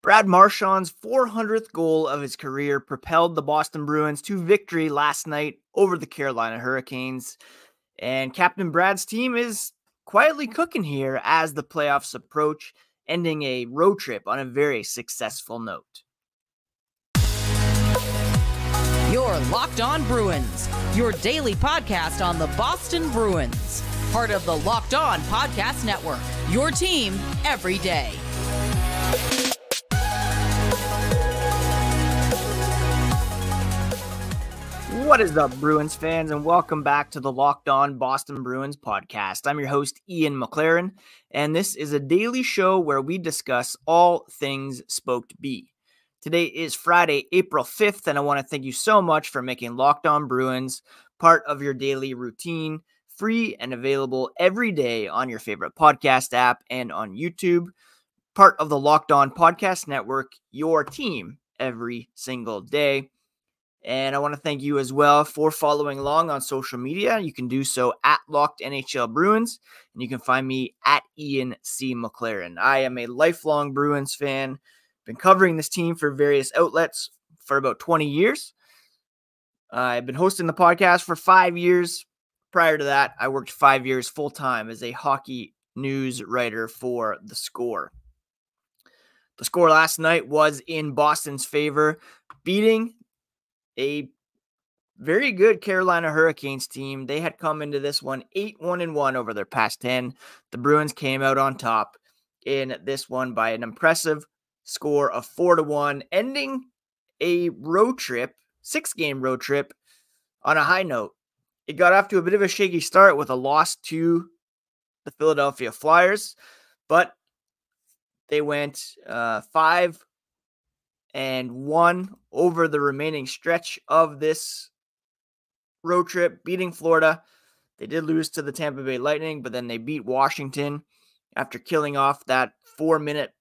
Brad Marchand's 400th goal of his career propelled the Boston Bruins to victory last night over the Carolina Hurricanes. And Captain Brad's team is quietly cooking here as the playoffs approach, ending a road trip on a very successful note. You're Locked On Bruins, your daily podcast on the Boston Bruins. Part of the Locked On Podcast Network, your team every day. What is up, Bruins fans, and welcome back to the Locked On Boston Bruins podcast. I'm your host, Ian McLaren, and this is a daily show where we discuss all things Spoked B. Today is Friday, April 5th, and I want to thank you so much for making Locked On Bruins part of your daily routine, free and available every day on your favorite podcast app and on YouTube. Part of the Locked On Podcast Network, your team every single day. And I want to thank you as well for following along on social media. You can do so at Locked NHL Bruins, and you can find me at Ian C. McLaren. I am a lifelong Bruins fan. Been covering this team for various outlets for about 20 years. I've been hosting the podcast for 5 years. Prior to that, I worked 5 years full-time as a hockey news writer for The Score. The Score last night was in Boston's favor, beating a very good Carolina Hurricanes team. They had come into this one 8-1-1 over their past 10. The Bruins came out on top in this one by an impressive score of 4-1, ending a road trip, 6-game road trip, on a high note. It got off to a bit of a shaky start with a loss to the Philadelphia Flyers, but they went 5-1 over the remaining stretch of this road trip, beating Florida. They did lose to the Tampa Bay Lightning, but then they beat Washington after killing off that 4-minute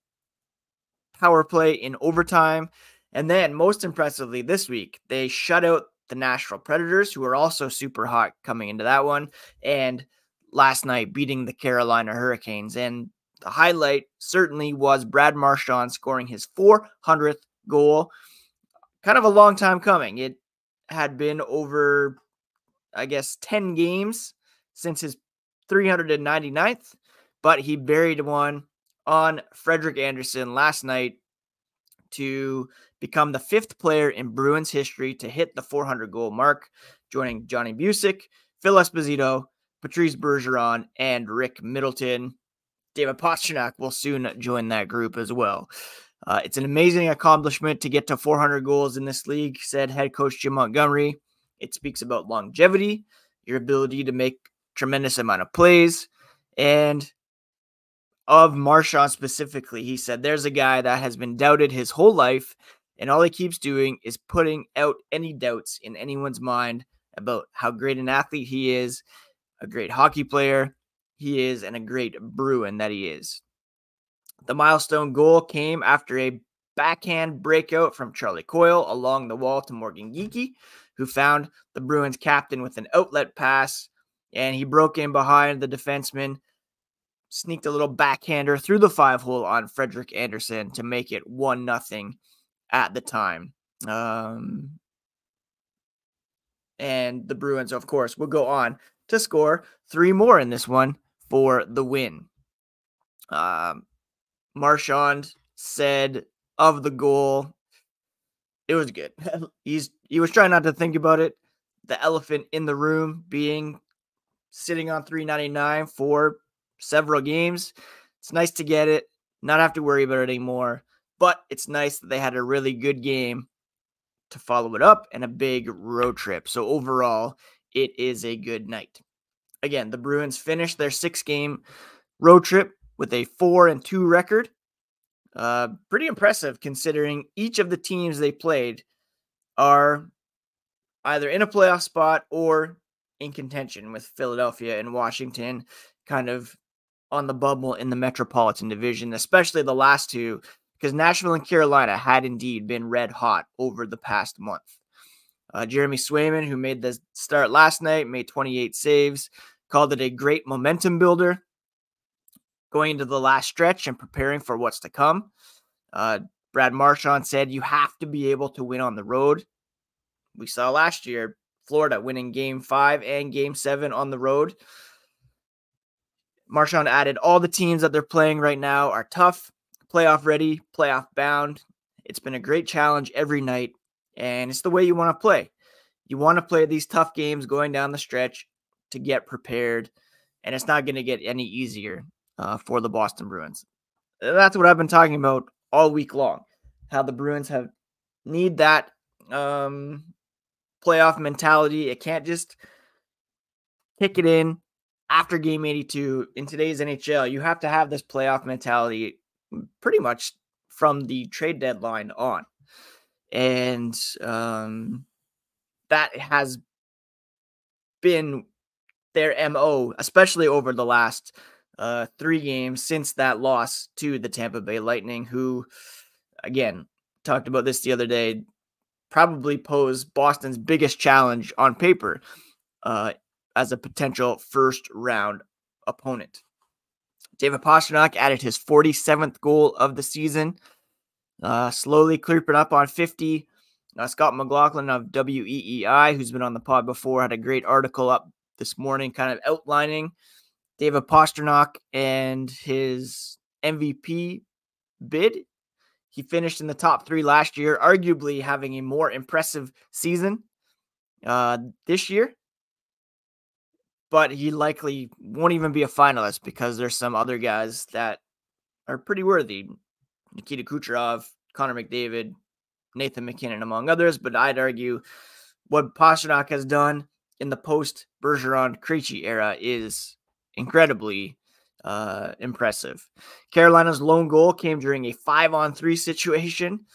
power play in overtime. And then, most impressively this week, they shut out the Nashville Predators, who are also super hot coming into that one, and last night beating the Carolina Hurricanes. And the highlight certainly was Brad Marchand scoring his 400th goal. Kind of a long time coming. It had been over, 10 games since his 399th, but he buried one on Frederik Andersen last night to become the 5th player in Bruins history to hit the 400-goal mark, joining Johnny Busick, Phil Esposito, Patrice Bergeron, and Rick Middleton. David Pastrnak will soon join that group as well. It's an amazing accomplishment to get to 400 goals in this league, said head coach Jim Montgomery. It speaks about longevity, your ability to make tremendous amount of plays, and of Marchand specifically, he said, there's a guy that has been doubted his whole life, and all he keeps doing is putting out any doubts in anyone's mind about how great an athlete he is, a great hockey player he is, and a great Bruin that he is. The milestone goal came after a backhand breakout from Charlie Coyle along the wall to Morgan Geekie, who found the Bruins captain with an outlet pass, and he broke in behind the defenseman, sneaked a little backhander through the 5-hole on Frederik Andersen to make it 1-0 at the time. And the Bruins, of course, will go on to score 3 more in this one for the win. Marchand said of the goal, it was good. He was trying not to think about it. The elephant in the room being sitting on 399 for several games. It's nice to get it, not have to worry about it anymore. But it's nice that they had a really good game to follow it up and a big road trip. So overall, it is a good night. Again, the Bruins finished their 6-game road trip with a 4-2 record. Pretty impressive considering each of the teams they played are either in a playoff spot or in contention, with Philadelphia and Washington kind of on the bubble in the Metropolitan Division, especially the last two, because Nashville and Carolina had indeed been red hot over the past month. Jeremy Swayman, who made the start last night, made 28 saves, called it a great momentum builder going into the last stretch and preparing for what's to come. Brad Marchand said you have to be able to win on the road. We saw last year Florida winning Game 5 and Game 7 on the road. Marchand added all the teams that they're playing right now are tough, playoff ready, playoff bound. It's been a great challenge every night, and it's the way you want to play. You want to play these tough games going down the stretch to get prepared, and it's not going to get any easier for the Boston Bruins. That's what I've been talking about all week long, how the Bruins need that playoff mentality. It can't just kick it in after game 82. In today's NHL, you have to have this playoff mentality pretty much from the trade deadline on. And that has been their MO, especially over the last 3 games since that loss to the Tampa Bay Lightning, who, again, talked about this the other day, probably pose Boston's biggest challenge on paper as a potential first-round opponent. David Pastrnak added his 47th goal of the season, slowly creeping up on 50. Scott McLaughlin of WEEI, who's been on the pod before, had a great article up this morning kind of outlining David Pastrnak and his MVP bid. He finished in the top 3 last year, arguably having a more impressive season this year. But he likely won't even be a finalist because there's some other guys that are pretty worthy. Nikita Kucherov, Connor McDavid, Nathan McKinnon, among others. But I'd argue what Pastrnak has done in the post-Bergeron Krejci era is incredibly impressive. Carolina's lone goal came during a 5-on-3 situation,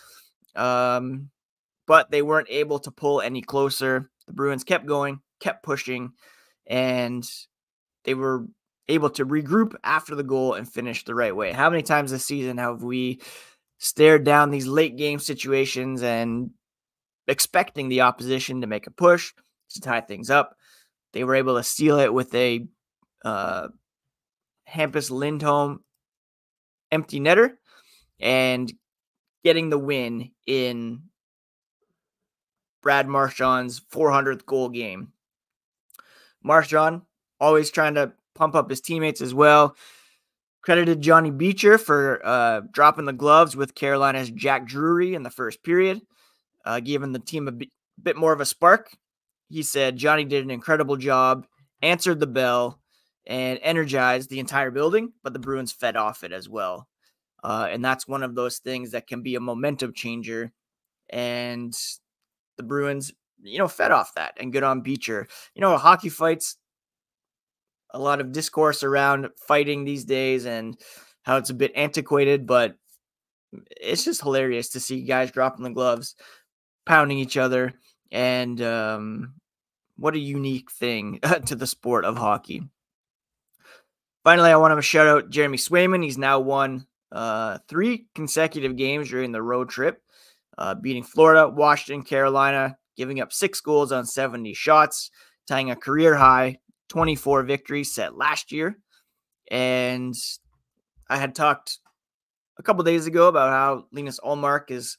but they weren't able to pull any closer. The Bruins kept going, kept pushing, and they were able to regroup after the goal and finish the right way. How many times this season have we stared down these late game situations and expecting the opposition to make a push to tie things up? They were able to seal it with a Hampus Lindholm empty netter and getting the win in Brad Marchand's 400th goal game. Marchand always trying to pump up his teammates as well. Credited Johnny Beecher for dropping the gloves with Carolina's Jack Drury in the first period, giving the team a bit more of a spark. He said Johnny did an incredible job, answered the bell, and energized the entire building, but the Bruins fed off it as well. And that's one of those things that can be a momentum changer. And the Bruins, fed off that, and good on Beecher. Hockey fights, a lot of discourse around fighting these days and how it's a bit antiquated, but it's just hilarious to see guys dropping the gloves, pounding each other, and what a unique thing to the sport of hockey. Finally, I want to shout out Jeremy Swayman. He's now won 3 consecutive games during the road trip, beating Florida, Washington, Carolina, giving up 6 goals on 70 shots, tying a career high 24 victories set last year. And I had talked a couple days ago about how Linus Ullmark is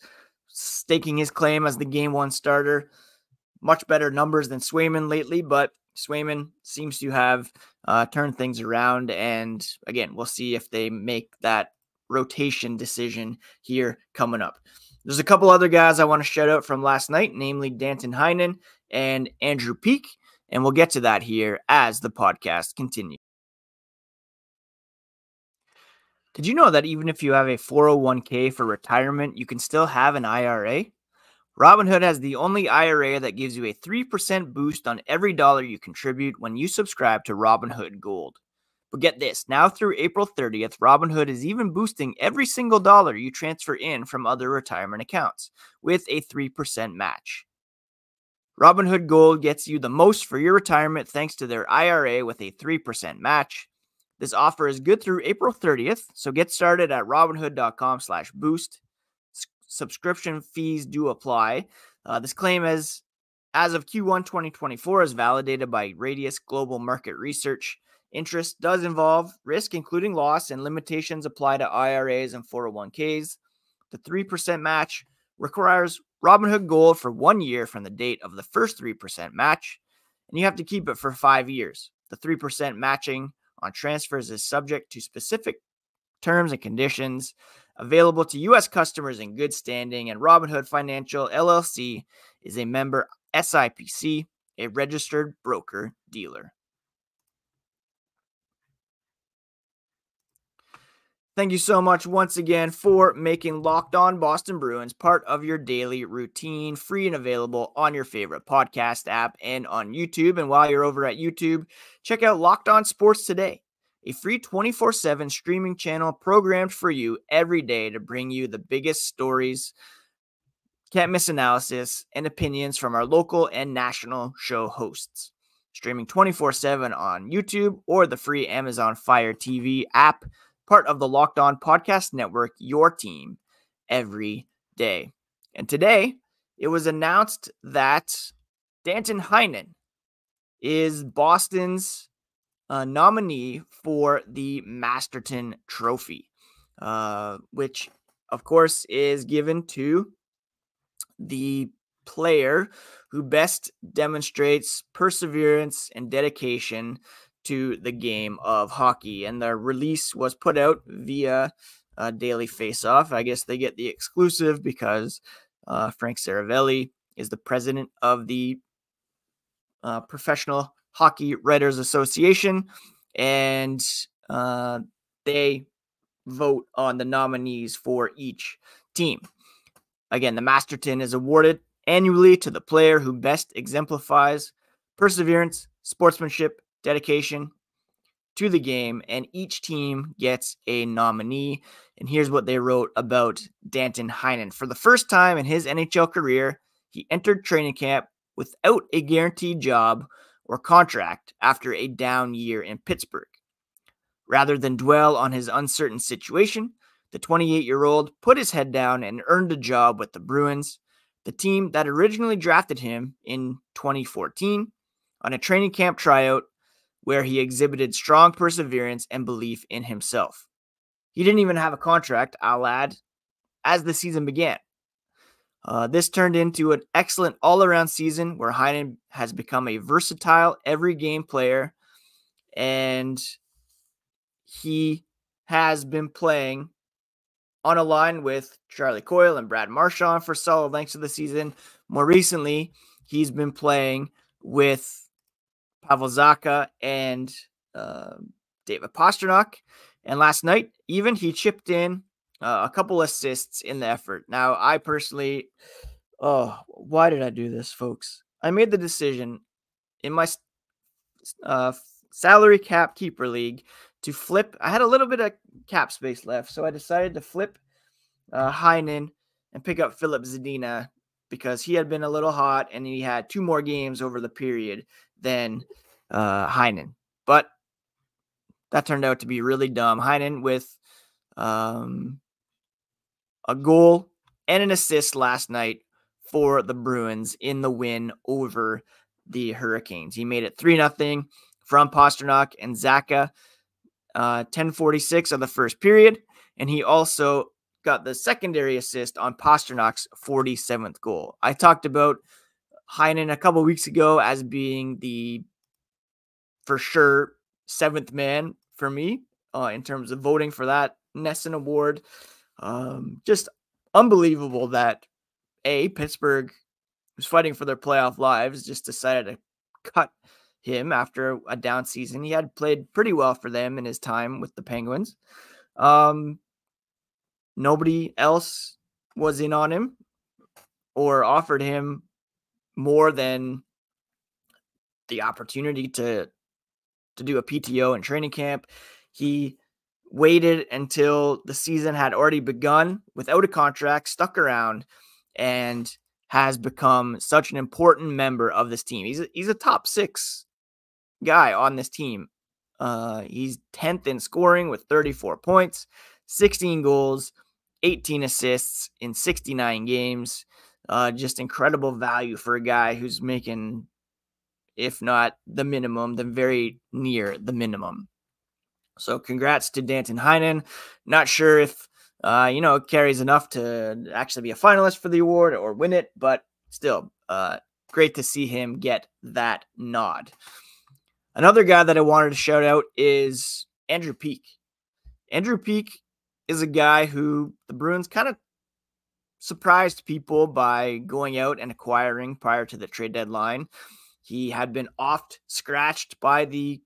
staking his claim as the game 1 starter. Much better numbers than Swayman lately, but Swayman seems to have turned things around. And again, we'll see if they make that rotation decision here coming up. There's a couple other guys I want to shout out from last night, namely Danton Heinen and Andrew Peeke, and we'll get to that here as the podcast continues. Did you know that even if you have a 401k for retirement, you can still have an IRA? Robinhood has the only IRA that gives you a 3% boost on every dollar you contribute when you subscribe to Robinhood Gold. But get this, now through April 30th, Robinhood is even boosting every single dollar you transfer in from other retirement accounts with a 3% match. Robinhood Gold gets you the most for your retirement thanks to their IRA with a 3% match. This offer is good through April 30th, so get started at robinhood.com/boost. Subscription fees do apply. This claim as of Q1 2024 is validated by Radius Global Market Research. Interest does involve risk, including loss, and limitations apply to IRAs and 401ks. The 3% match requires Robinhood Gold for 1 year from the date of the first 3% match, and you have to keep it for 5 years. The 3% matching on transfers is subject to specific terms and conditions, available to U.S. customers in good standing, and Robinhood Financial LLC is a member SIPC, a registered broker-dealer. Thank you so much once again for making Locked On Boston Bruins part of your daily routine, free and available on your favorite podcast app and on YouTube. And while you're over at YouTube, check out Locked On Sports Today, a free 24/7 streaming channel programmed for you every day to bring you the biggest stories, can't miss analysis, and opinions from our local and national show hosts. Streaming 24/7 on YouTube or the free Amazon Fire TV app, part of the Locked On Podcast Network, your team every day. And today, it was announced that Danton Heinen is Boston's nominee for the Masterton Trophy, which, of course, is given to the player who best demonstrates perseverance and dedication to the game of hockey. And the release was put out via Daily Faceoff. I guess they get the exclusive because Frank Saravelli is the president of the Professional Hockey Writers Association, and they vote on the nominees for each team. Again, the Masterton is awarded annually to the player who best exemplifies perseverance, sportsmanship, dedication to the game, and each team gets a nominee. And here's what they wrote about Danton Heinen. For the first time in his NHL career, he entered training camp without a guaranteed job or contract after a down year in Pittsburgh. Rather than dwell on his uncertain situation, the 28-year-old put his head down and earned a job with the Bruins, the team that originally drafted him in 2014, on a training camp tryout where he exhibited strong perseverance and belief in himself. He didn't even have a contract, I'll add, as the season began. This turned into an excellent all-around season where Heinen has become a versatile every-game player, and he has been playing on a line with Charlie Coyle and Brad Marchand for solid lengths of the season. More recently, he's been playing with Pavel Zacha and David Pastrnak. And last night, even, he chipped in a couple assists in the effort. Now, I personally, why did I do this, folks? I made the decision in my salary cap keeper league to flip. I had a little bit of cap space left, so I decided to flip Heinen and pick up Filip Zadina because he had been a little hot and he had 2 more games over the period than Heinen. But that turned out to be really dumb. Heinen with a goal and an assist last night for the Bruins in the win over the Hurricanes. He made it 3-0 from Pastrnak and Zacha, 10:46 of the first period, and he also got the secondary assist on Pasternak's 47th goal. I talked about Heinen a couple weeks ago as being the, for sure, 7th man for me in terms of voting for that Nesson Award. Just unbelievable that Pittsburgh, who's fighting for their playoff lives, just decided to cut him after a down season. He had played pretty well for them in his time with the Penguins. Nobody else was in on him or offered him more than the opportunity to do a PTO and training camp. He waited until the season had already begun without a contract, stuck around, and has become such an important member of this team. He's a top 6 guy on this team. He's 10th in scoring with 34 points, 16 goals, 18 assists in 69 games. Just incredible value for a guy who's making, if not the minimum, then very near the minimum. So congrats to Danton Heinen. Not sure if carries enough to actually be a finalist for the award or win it, but still, great to see him get that nod. Another guy that I wanted to shout out is Andrew Peeke. Andrew Peeke is a guy who the Bruins kind of surprised people by going out and acquiring prior to the trade deadline. He had been oft scratched by the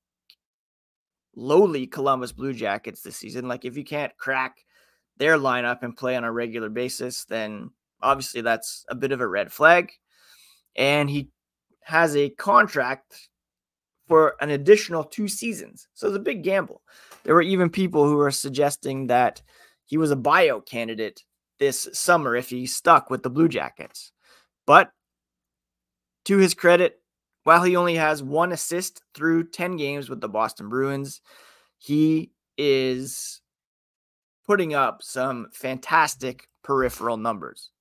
lowly Columbus Blue Jackets this season. Like, if you can't crack their lineup and play on a regular basis, then obviously that's a bit of a red flag. And he has a contract for an additional 2 seasons. So it's a big gamble. There were even people who were suggesting that he was a buyout candidate this summer if he stuck with the Blue Jackets. But to his credit, while he only has 1 assist through 10 games with the Boston Bruins, he is putting up some fantastic peripheral numbers.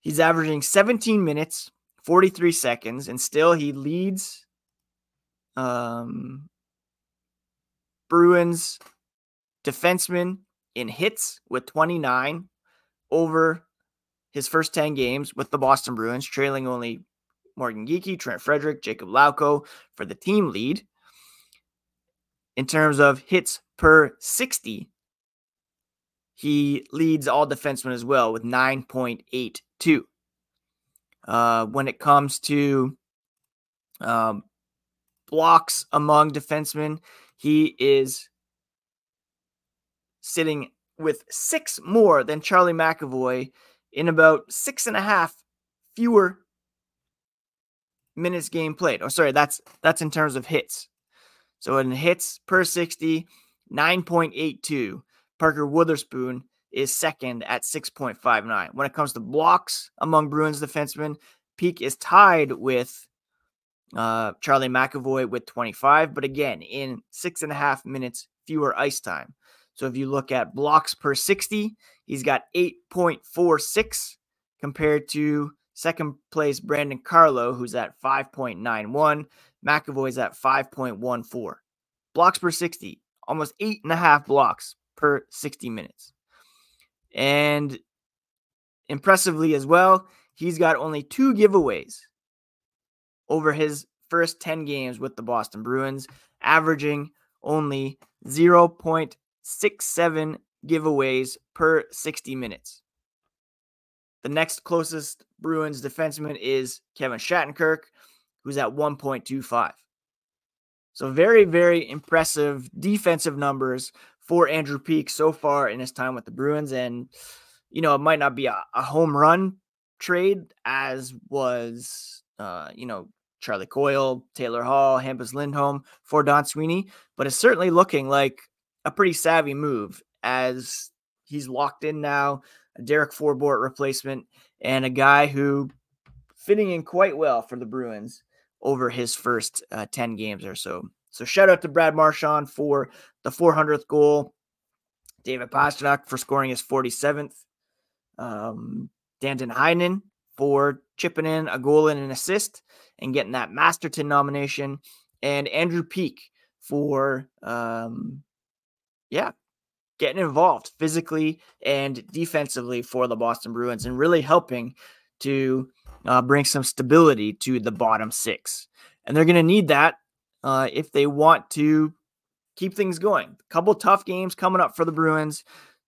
He's averaging 17 minutes, 43 seconds, and still he leads Bruins defenseman in hits with 29 over his first 10 games with the Boston Bruins, trailing only Morgan Geekie, Trent Frederick, Jacob Lauko for the team lead. In terms of hits per 60, he leads all defensemen as well with 9.82. When it comes to blocks among defensemen, he is sitting with 6 more than Charlie McAvoy in about 6.5 fewer minutes game played. Oh, sorry, that's in terms of hits. So in hits per 60, 9.82. Parker Wotherspoon is second at 6.59. When it comes to blocks among Bruins defensemen, Peeke is tied with Charlie McAvoy with 25, but again, in 6.5 minutes fewer ice time. So if you look at blocks per 60, he's got 8.46 compared to second place Brandon Carlo, who's at 5.91. McAvoy's at 5.14. Blocks per 60, almost 8.5 blocks per 60 minutes. And impressively as well, he's got only 2 giveaways over his first 10 games with the Boston Bruins, averaging only 0.67 giveaways per 60 minutes. The next closest Bruins defenseman is Kevin Shattenkirk, who's at 1.25. So very, very impressive defensive numbers for Andrew Peeke so far in his time with the Bruins. And, it might not be a home run trade as was, Charlie Coyle, Taylor Hall, Hampus Lindholm for Don Sweeney, but it's certainly looking like a pretty savvy move as he's locked in now, a Derek Forbort replacement, and a guy who fitting in quite well for the Bruins over his first 10 games or so. So shout out to Brad Marchand for the 400th goal, David Pastrnak for scoring his 47th, Danton Heinen for chipping in a goal and an assist and getting that Masterton nomination, and Andrew Peeke for getting involved physically and defensively for the Boston Bruins and really helping to bring some stability to the bottom 6. And they're going to need that if they want to keep things going. A couple tough games coming up for the Bruins.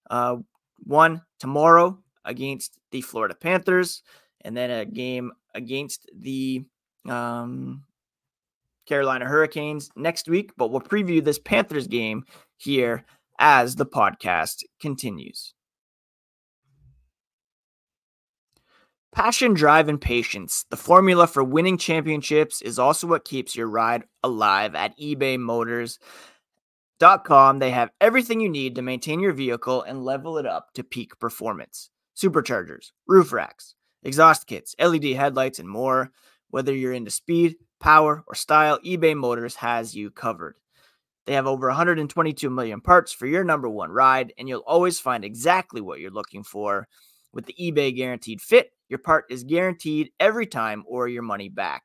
One tomorrow against the Florida Panthers, and then a game against the Carolina Hurricanes next week. But we'll preview this Panthers game here as the podcast continues. Passion, drive, and patience. The formula for winning championships is also what keeps your ride alive at ebaymotors.com. They have everything you need to maintain your vehicle and level it up to peak performance. Superchargers, roof racks, exhaust kits, LED headlights, and more. Whether you're into speed, power, or style, eBay Motors has you covered. They have over 122 million parts for your number one ride, and you'll always find exactly what you're looking for. With the eBay Guaranteed Fit, your part is guaranteed every time or your money back.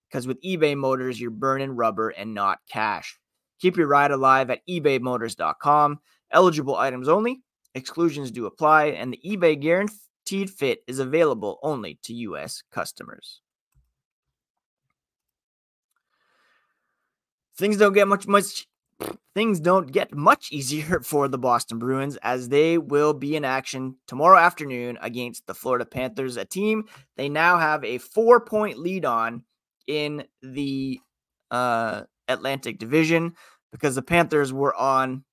Because with eBay Motors, you're burning rubber and not cash. Keep your ride alive at ebaymotors.com. Eligible items only. Exclusions do apply, and the eBay guaranteed fit is available only to U.S. customers. Things don't get much easier for the Boston Bruins, as they will be in action tomorrow afternoon against the Florida Panthers, a team they now have a 4-point lead on in the Atlantic Division, because the Panthers were on.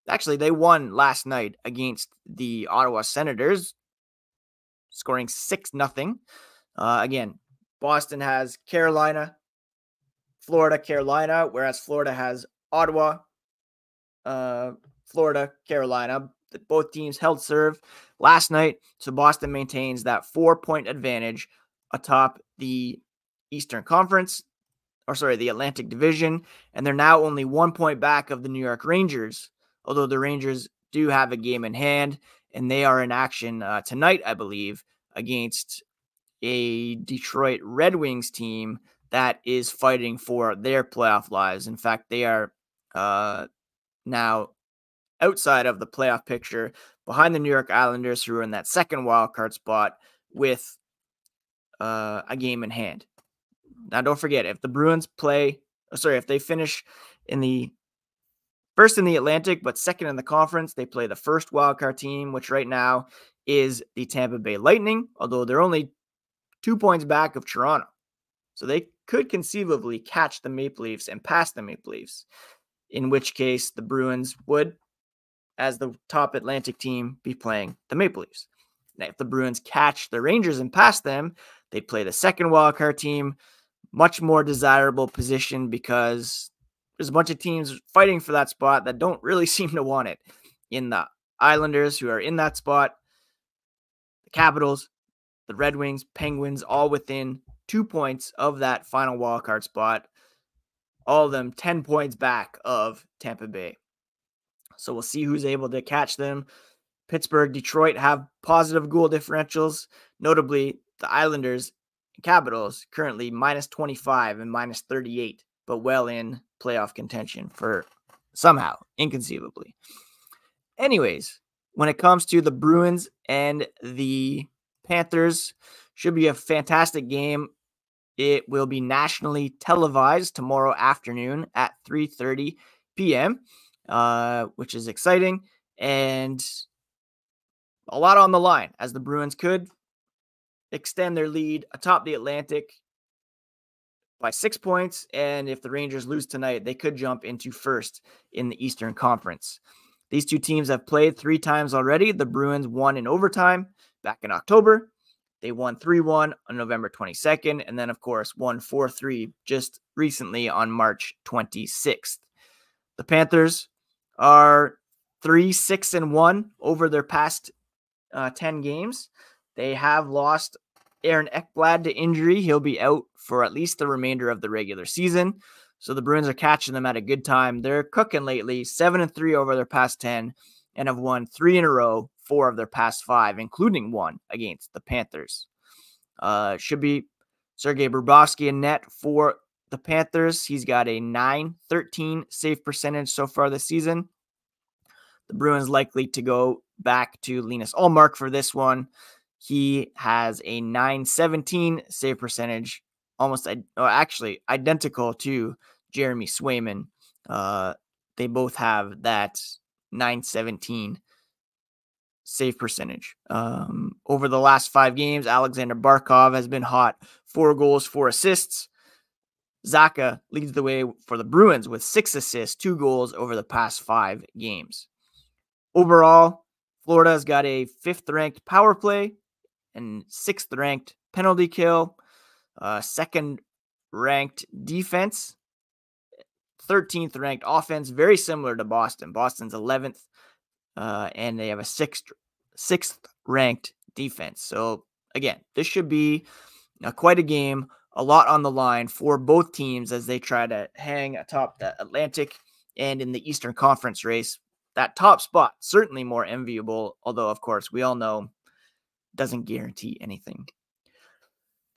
Actually, they won last night against the Ottawa Senators, scoring 6-0. Again, Boston has Carolina, Florida, Carolina, whereas Florida has Ottawa, Florida, Carolina. Both teams held serve last night, so Boston maintains that 4-point advantage atop the Eastern Conference, the Atlantic Division, and they're now only 1 point back of the New York Rangers, although the Rangers do have a game in hand, and they are in action tonight, I believe, against a Detroit Red Wings team that is fighting for their playoff lives. In fact, they are now outside of the playoff picture, behind the New York Islanders, who are in that second wildcard spot with a game in hand. Now, don't forget, if the Bruins if they finish in the first in the Atlantic, but second in the conference, they play the first wildcard team, which right now is the Tampa Bay Lightning, although they're only 2 points back of Toronto. So they could conceivably catch the Maple Leafs and pass the Maple Leafs, in which case the Bruins would, as the top Atlantic team, be playing the Maple Leafs. Now, if the Bruins catch the Rangers and pass them, they play the second wildcard team, much more desirable position, because there's a bunch of teams fighting for that spot that don't really seem to want it. In the Islanders, who are in that spot, the Capitals, the Red Wings, Penguins, all within 2 points of that final wildcard spot, all of them 10 points back of Tampa Bay. So we'll see who's able to catch them. Pittsburgh, Detroit have positive goal differentials. Notably, the Islanders and Capitals currently minus 25 and minus 38, but well in playoff contention for somehow, inconceivably. Anyways, when it comes to the Bruins and the Panthers, should be a fantastic game. It will be nationally televised tomorrow afternoon at 3:30 p.m., which is exciting, and a lot on the line, as the Bruins could extend their lead atop the Atlantic by 6 points, and if the Rangers lose tonight, they could jump into first in the Eastern Conference. These two teams have played 3 times already. The Bruins won in overtime back in October. They won 3-1 on November 22nd, and then, of course, won 4-3 just recently on March 26th. The Panthers are 3-6-1 over their past 10 games. They have lost Aaron Ekblad to injury. He'll be out for at least the remainder of the regular season. So the Bruins are catching them at a good time. They're cooking lately, 7-3 over their past 10, and have won 3 in a row, 4 of their past 5, including 1 against the Panthers. Should be Sergei Bobrovsky in net for the Panthers. He's got a .913 save percentage so far this season. The Bruins likely to go back to Linus Ullmark for this one. He has a .917 save percentage, actually identical to Jeremy Swayman. They both have that .917 save percentage. Over the last 5 games, Alexander Barkov has been hot. 4 goals, 4 assists. Zacha leads the way for the Bruins with 6 assists, 2 goals over the past 5 games. Overall, Florida has got a 5th-ranked power play and 6th-ranked penalty kill, 2nd-ranked defense, 13th-ranked offense, very similar to Boston. Boston's 11th, and they have a 6th-ranked defense. So, again, this should be quite a game, a lot on the line for both teams as they try to hang atop the Atlantic and in the Eastern Conference race. That top spot, certainly more enviable, although, of course, we all know doesn't guarantee anything.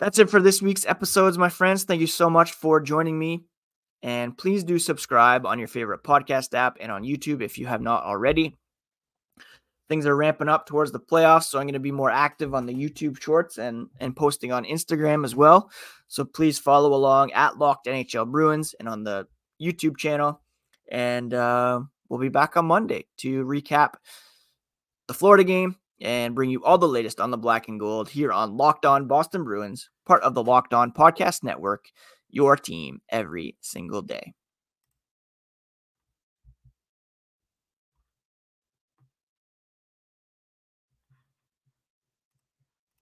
That's it for this week's episodes, my friends. Thank you so much for joining me. And please do subscribe on your favorite podcast app and on YouTube if you have not already. things are ramping up towards the playoffs, so I'm going to be more active on the YouTube shorts and posting on Instagram as well. So please follow along at Locked NHL Bruins and on the YouTube channel. And we'll be back on Monday to recap the Florida game and bring you all the latest on the black and gold here on Locked On Boston Bruins, part of the Locked On Podcast Network, your team every single day.